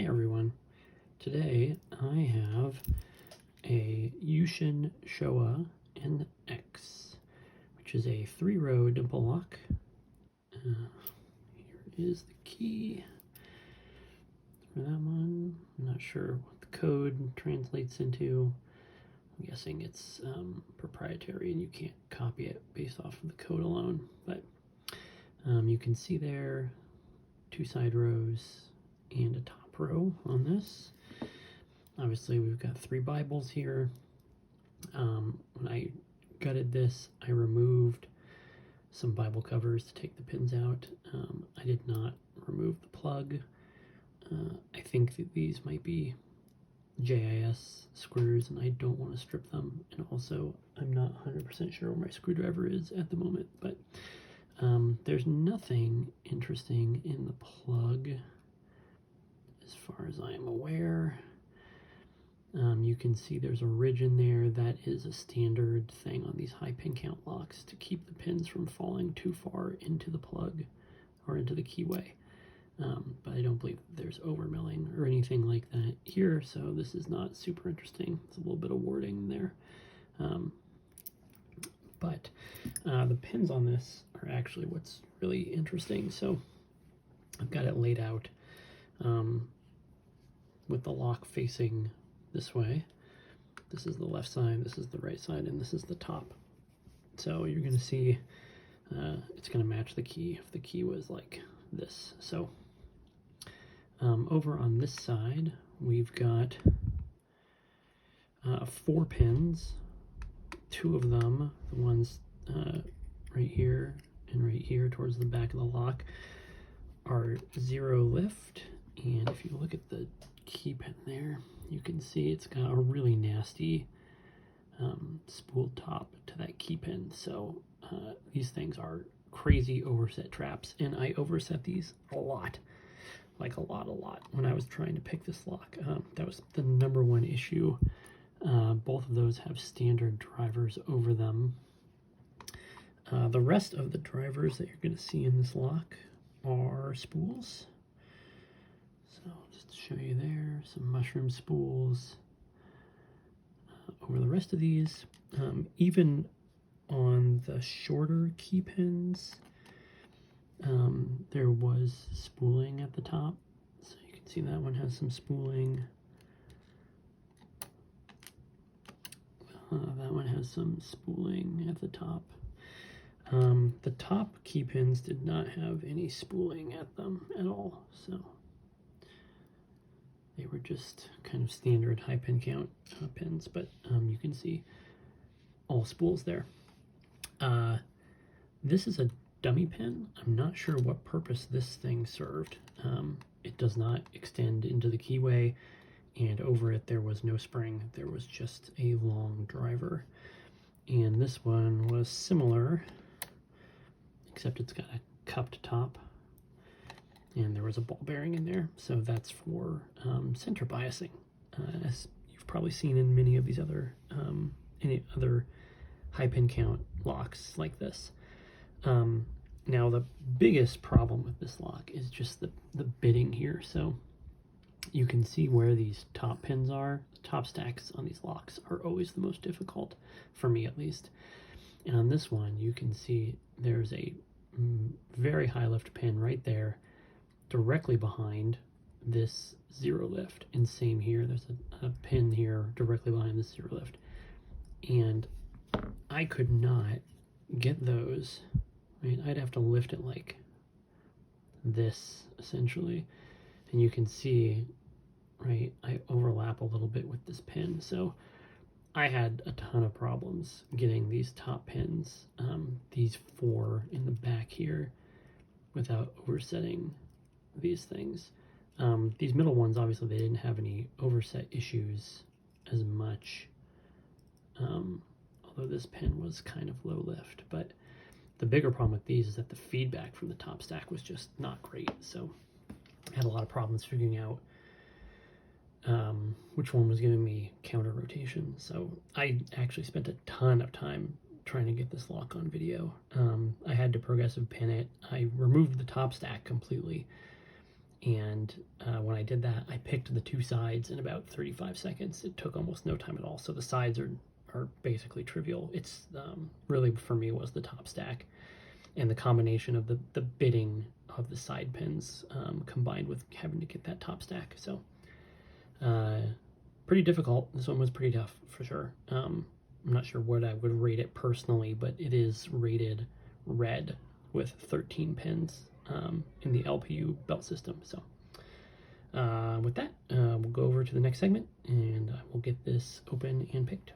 Hey everyone, today I have a U Shin Showa NX, which is a 3-row dimple lock. Here is the key for that one. I'm not sure what the code translates into. I'm guessing it's proprietary and you can't copy it based off of the code alone, but you can see there 2 side rows and a top row on this. Obviously we've got 3 Bibles here. When I gutted this, I removed some Bible covers to take the pins out. I did not remove the plug. I think that these might be JIS screws and I don't want to strip them, and also I'm not 100% sure where my screwdriver is at the moment, but there's nothing interesting in the plug as far as I am aware. You can see there's a ridge in there. That is a standard thing on these high pin count locks to keep the pins from falling too far into the plug or into the keyway. But I don't believe there's overmilling or anything like that here, so this is not super interesting. It's a little bit of wording there. But the pins on this are actually what's really interesting. So I've got it laid out with the lock facing this way. This is the left side, this is the right side, and this is the top. So you're going to see it's going to match the key if the key was like this. So over on this side, we've got 4 pins. 2 of them, the ones right here and right here towards the back of the lock, are 0 lift. And if you look at the key pin there, you can see it's got a really nasty spooled top to that key pin. So these things are crazy overset traps, and I overset these a lot, like a lot. When I was trying to pick this lock, that was the #1 issue. Both of those have standard drivers over them. The rest of the drivers that you're going to see in this lock are spools. So just to show you there, some mushroom spools. Over the rest of these, even on the shorter key pins, there was spooling at the top. So you can see that one has some spooling. That one has some spooling at the top. The top key pins did not have any spooling at them at all, so they were just kind of standard high pin count pins, but you can see all spools there. This is a dummy pin. I'm not sure what purpose this thing served. It does not extend into the keyway, and over it there was no spring. There was just a long driver. And this one was similar, except it's got a cupped top, and there was a ball bearing in there. So that's for center biasing, as you've probably seen in many of these other any other high pin count locks like this. Now the biggest problem with this lock is just the bitting here. So you can see where these top pins are. The top stacks on these locks are always the most difficult, for me at least. And on this one, you can see there's a very high lift pin right there, directly behind this 0 lift. And same here, there's a pin here directly behind this 0 lift. And I could not get those, right? I'd have to lift it like this, essentially. And you can see, right, I overlap a little bit with this pin. So I had a ton of problems getting these top pins, these 4 in the back here, without oversetting these things. These middle ones, obviously, they didn't have any overset issues as much, although this pin was kind of low lift. But the bigger problem with these is that the feedback from the top stack was just not great. So I had a lot of problems figuring out which one was giving me counter rotation. So I actually spent a ton of time trying to get this lock on video. I had to progressive pin it. I removed the top stack completely And when I did that, I picked the two sides in about 35 seconds. It took almost no time at all. So the sides are basically trivial. It's really, for me, was the top stack and the combination of the bitting of the side pins combined with having to get that top stack. So pretty difficult. This one was pretty tough for sure. I'm not sure what I would rate it personally, but it is rated red with 13 pins in the LPU belt system. So with that, we'll go over to the next segment and we'll get this open and picked.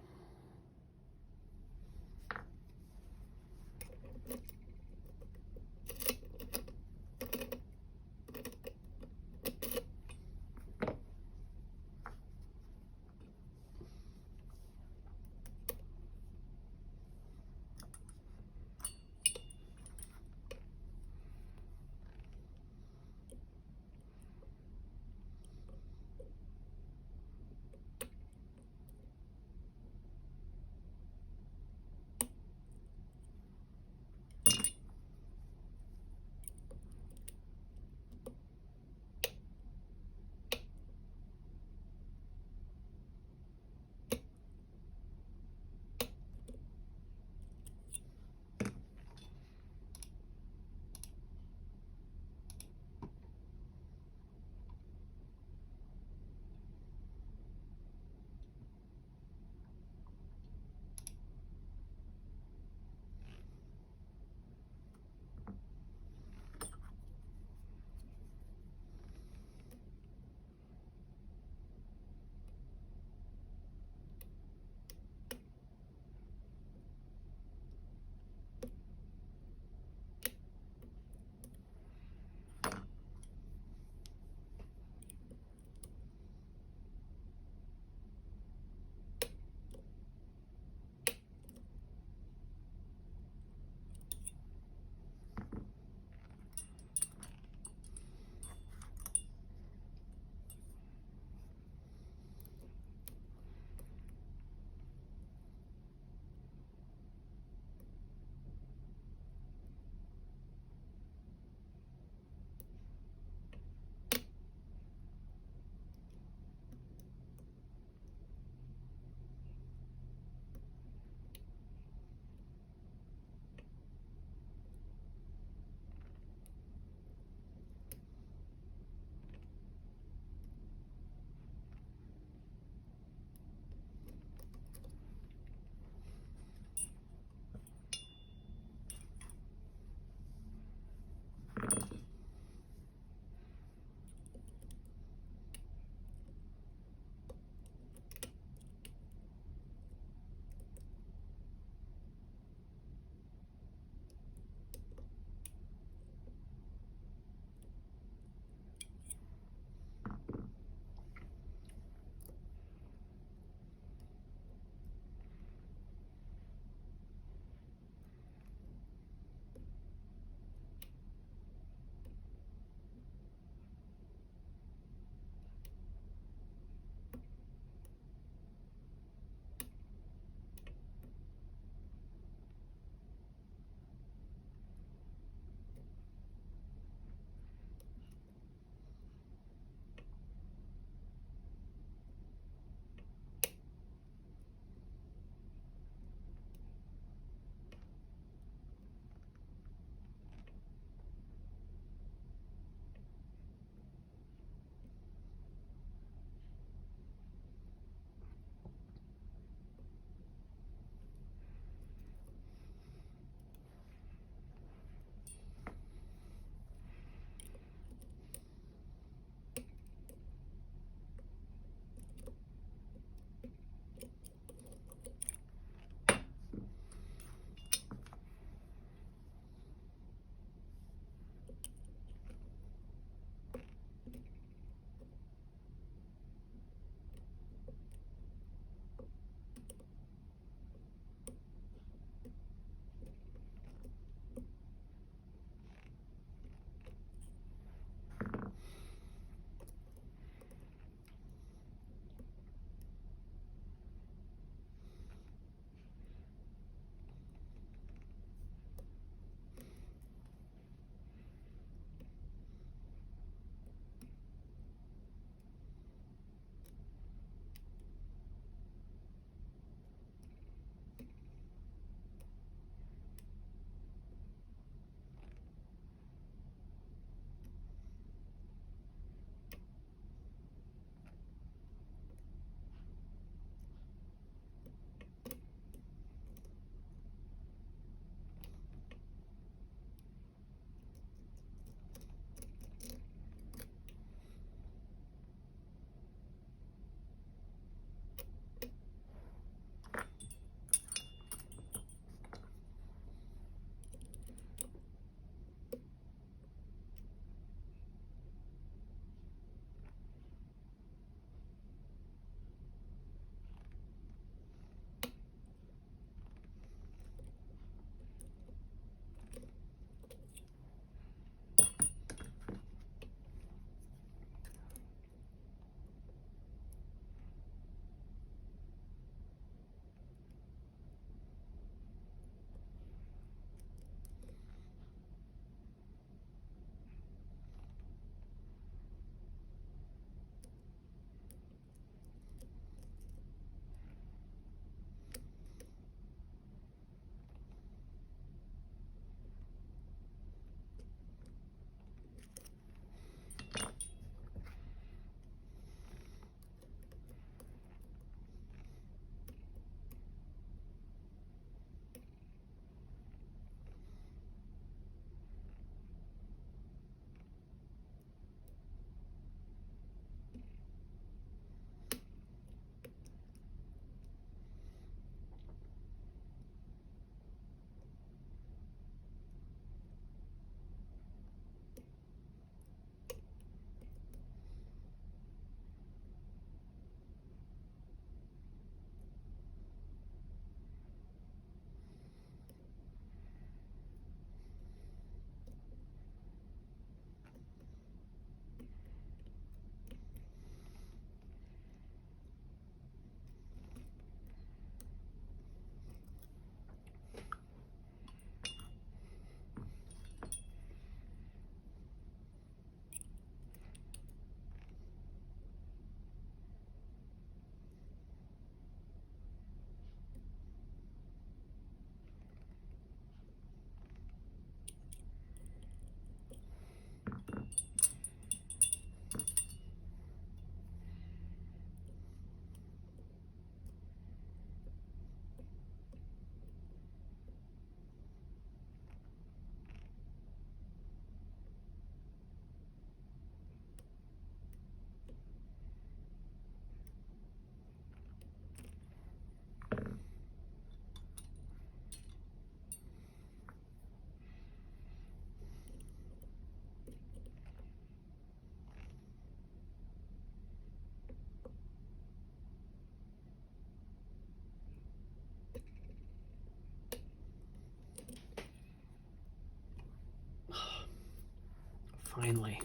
finally.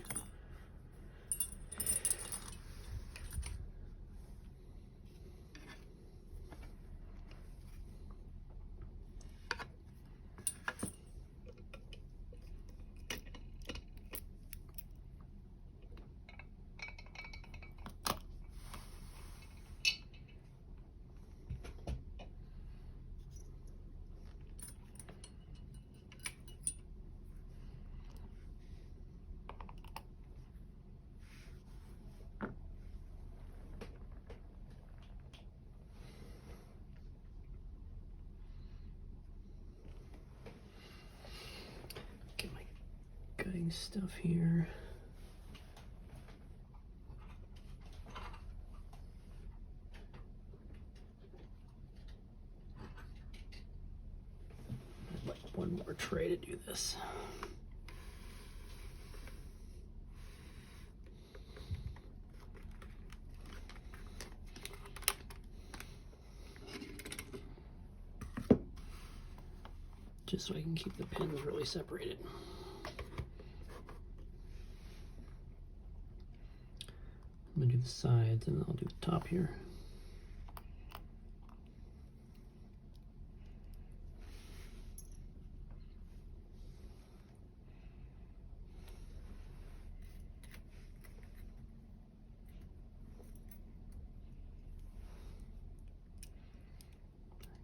Get my gutting stuff here. I'd like one more tray to do this. Just so I can keep the pins really separated. I'm gonna do the sides and then I'll do the top here.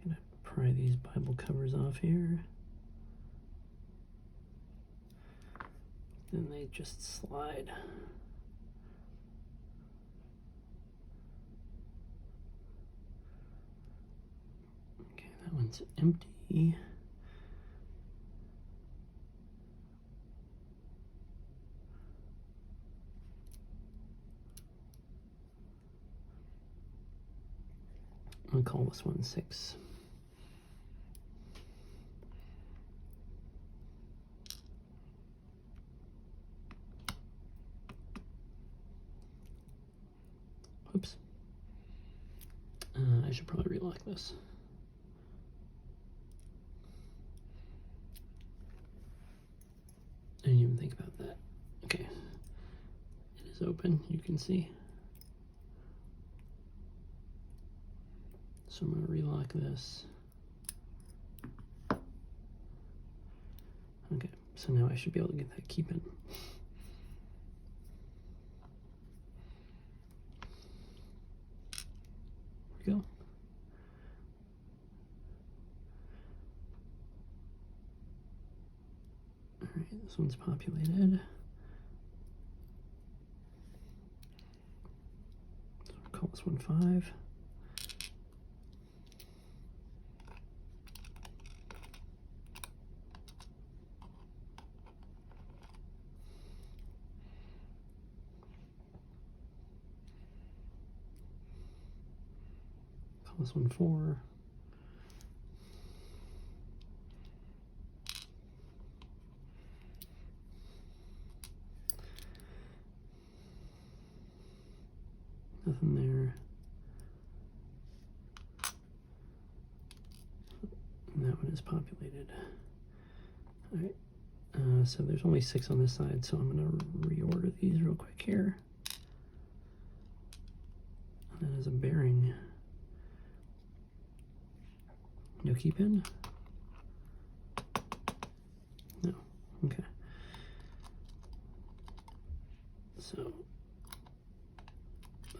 I'm gonna pry these Bible covers off here. Then they just slide. Okay, that one's empty. I'm gonna call this one 6. Oops. I should probably relock this. I didn't even think about that. Okay. It is open, you can see. So I'm going to relock this. Okay, so now I should be able to get that key pin. There we go. Alright, this one's populated. So I'll call this one 5. This one 4. Nothing there. And that one is populated. All right. So there's only 6 on this side, so I'm going to reorder these real quick here. And that is a bearing. No key pin? No. Okay. So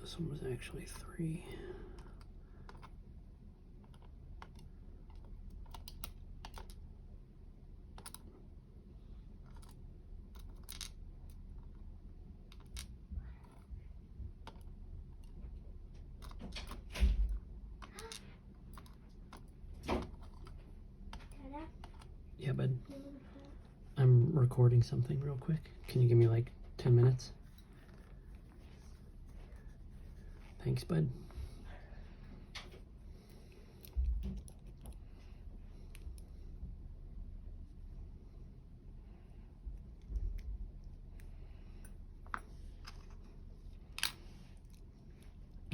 this one was actually 3. Yeah, bud. I'm recording something real quick. Can you give me like 10 minutes? Thanks, bud.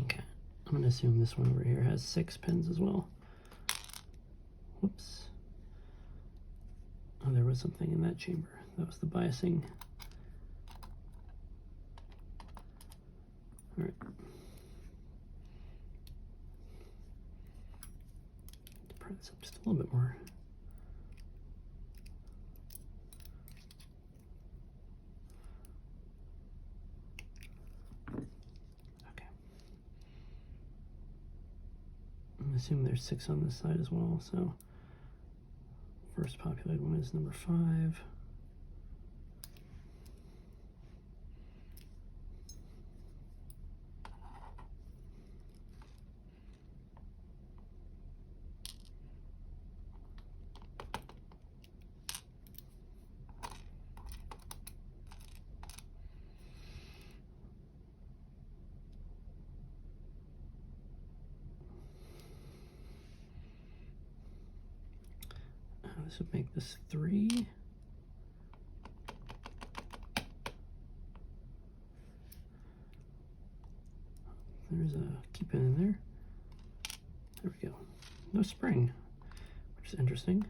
Okay, I'm gonna assume this one over here has 6 pins as well. Whoops. Oh, there was something in that chamber. That was the biasing All right. Press this up just a little bit more. Okay. I'm assuming there's 6 on this side as well, so first populated one is number 5. This would make this 3. There's a keypin in there. There we go. No spring, which is interesting.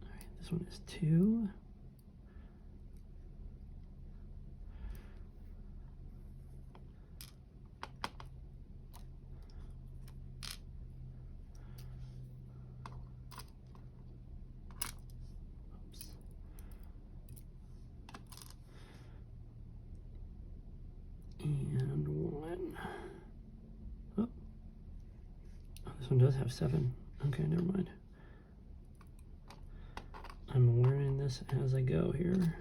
All right, this one is 2. And 1. Oh, this one does have 7. Okay, never mind. I'm learning this as I go here.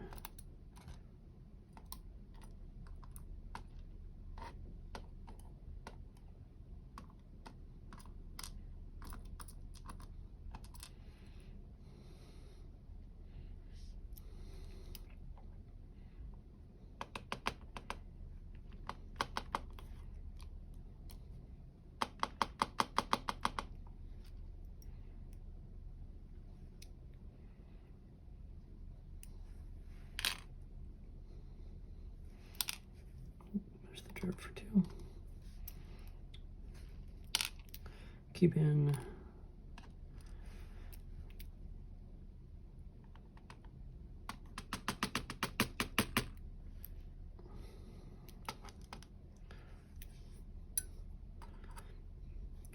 There's the drip for 2. Keep in.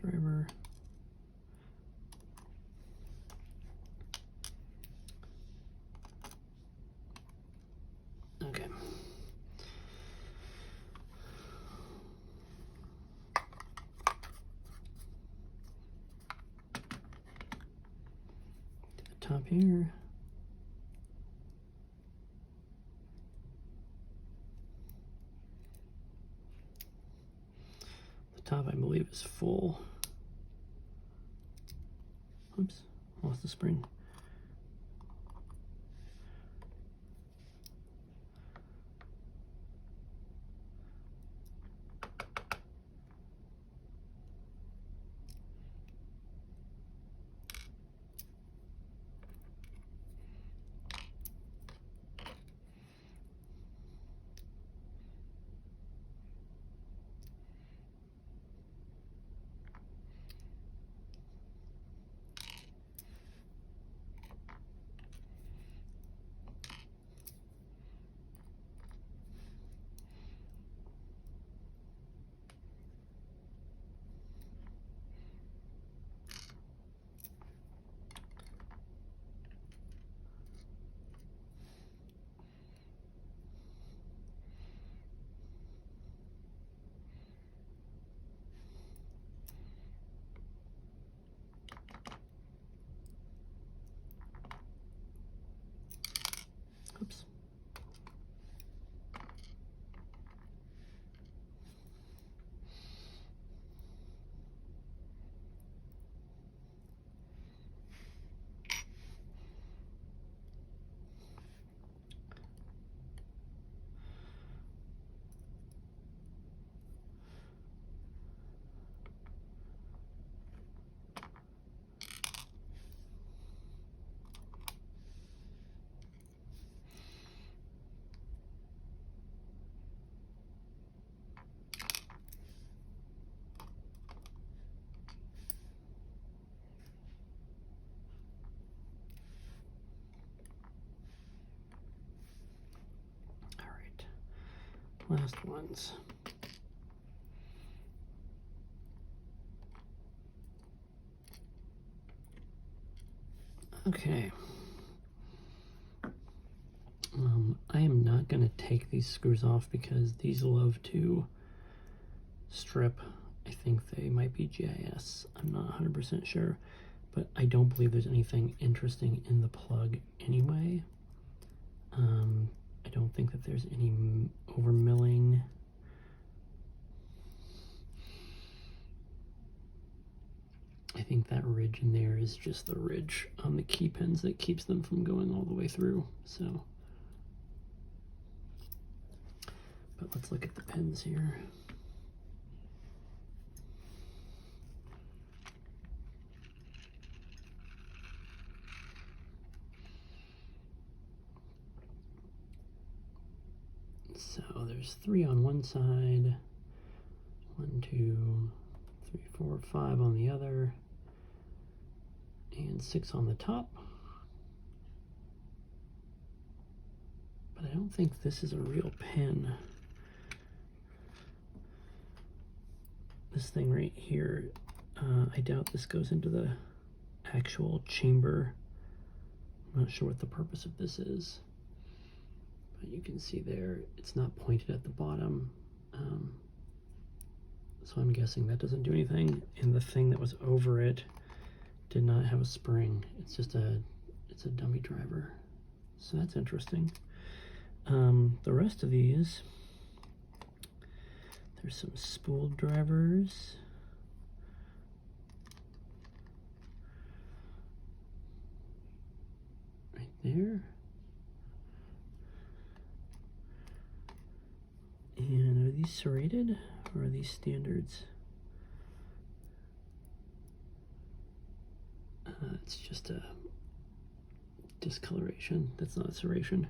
Driver. Okay. Top here. The top, I believe, is full. Oops, lost the spring. last ones. Okay. I am not going to take these screws off because these love to strip. I think they might be GIS. I'm not 100% sure, but I don't believe there's anything interesting in the plug anyway. I don't think that there's any over milling. I think that ridge in there is just the ridge on the key pins that keeps them from going all the way through. So, but let's look at the pins here. So there's 3 on one side, 1, 2, 3, 4, 5 on the other, and 6 on the top. But I don't think this is a real pin. This thing right here, I doubt this goes into the actual chamber. I'm not sure what the purpose of this is. But you can see there, it's not pointed at the bottom. So I'm guessing that doesn't do anything. And the thing that was over it did not have a spring. It's just it's a dummy driver. So that's interesting. The rest of these, there's some spooled drivers. Right there. And are these serrated or are these standards? It's just a discoloration. That's not a serration.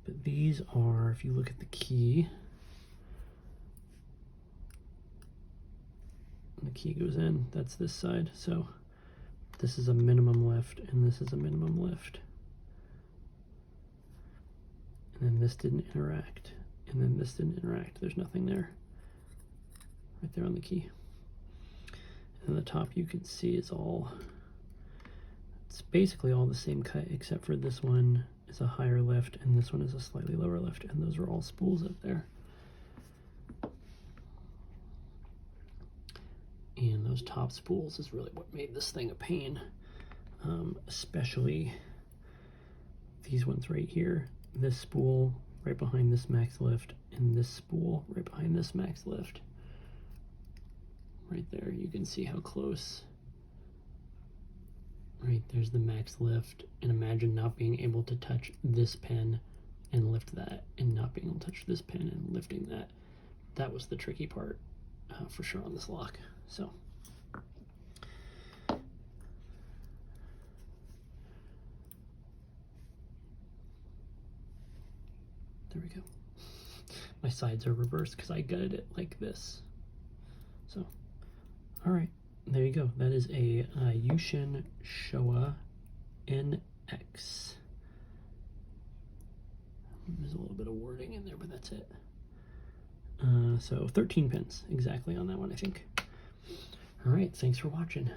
But these are, if you look at the key, the key goes in, that's this side. So this is a minimum lift and this is a minimum lift. And then this didn't interact, and then this didn't interact. There's nothing there. Right there on the key. And the top you can see is it's basically all the same cut, except for this one is a higher lift and this one is a slightly lower lift, and those are all spools up there. And those top spools is really what made this thing a pain, especially these ones right here. This spool right behind this max lift, and this spool right behind this max lift. Right there, you can see how close. Right there's the max lift, and imagine not being able to touch this pin and lift that, and not being able to touch this pin and lifting that. That was the tricky part for sure on this lock. So. There we go. My sides are reversed because I gutted it like this. So, all right, there you go. That is a U Shin Showa NX. There's a little bit of wording in there, but that's it. So 13 pins exactly on that one, I think. All right, thanks for watching.